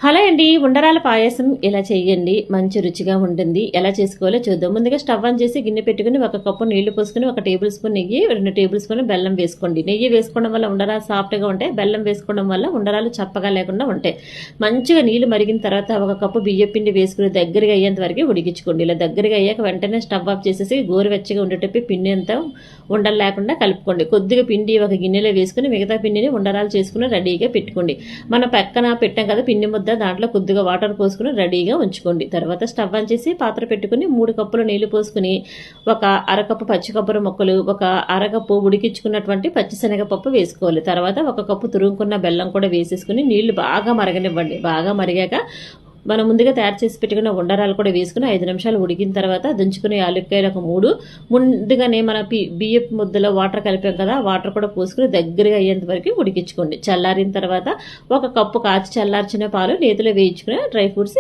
Hello అండి. ఉండ్రాళ్ళ పాయసం ఇలా చేయండి. మంచి రుచిగా ఉంటుంది. ఎలా చేసుకోవాలో చూద్దాం. ముందుగా స్టవ్ ఆన్ చేసి గిన్నె పెట్టుకొని ఒక కప్పు నీళ్లు పోసుకొని 1 టేబుల్ స్పూన్ నెయ్యి, 2 టేబుల్ స్పూన్లు బెల్లం వేసుకోండి. నెయ్యి వేసుకోవడం వల్ల ఉండ్రాళ్ళు సాఫ్ట్‌గా ఉంటాయి. బెల్లం వేసుకోవడం వల్ల ఉండ్రాళ్ళు చప్పగా లేకుండా ఉంటాయి. మంచిగా నీళ్లు మరిగిన తర్వాత 1 కప్పు బియ్యం పిండి వేసుకుని దగ్గరగా అయ్యేంత వరకు ఉడికించుకోండి. ఇలా దగ్గరగా అయ్యాక వెంటనే స్టవ్ ఆఫ్ చేసేసి గోరువెచ్చగా ఉండేటప్పుడు పిండి అంతా ఉండలు లేకుండా కలుపుకోండి. కొద్దిగా పిండి ఒక గిన్నెలో వేసుకుని మిగతా పిండిని ఉండ్రాళ్ళు చేసుకుని రెడీగా పెట్టుకోండి. మనం పక్కన పెట్టాం కదా పిండి ముద్ద, దాంట్లో కొద్దిగా వాటర్ పోసుకుని రెడీగా ఉంచుకోండి. తర్వాత స్టవ్ ఆన్ చేసి పాత్ర పెట్టుకుని 3 కప్పులు నీళ్లు పోసుకుని ఒక అరకప్పు పచ్చి కొబ్బరి ముక్కలు, ఒక అరకప్పు ఉడికించుకున్నటువంటి పచ్చిశనగపప్పు వేసుకోవాలి. తర్వాత 1 కప్పు తురుముకున్న బెల్లం కూడా వేసేసుకుని నీళ్లు బాగా మరగనివ్వండి. బాగా మరిగాక మనం ముందుగా తయారు చేసి పెట్టుకున్న ఉండ్రాళ్ళు కూడా వేసుకుని 5 నిమిషాలు ఉడికిన తర్వాత దంచుకునే యాలక్కాయలు ఒక 3, ముందుగానే మన బియ్యపు ముద్దలో వాటర్ కలిపాం కదా, వాటర్ కూడా పోసుకుని దగ్గరగా అయ్యేంత వరకు ఉడికించుకోండి. చల్లారిన తర్వాత 1 కప్పు కాచి చల్లార్చిన పాలు నేతిలో వేయించుకుని డ్రై ఫ్రూట్స్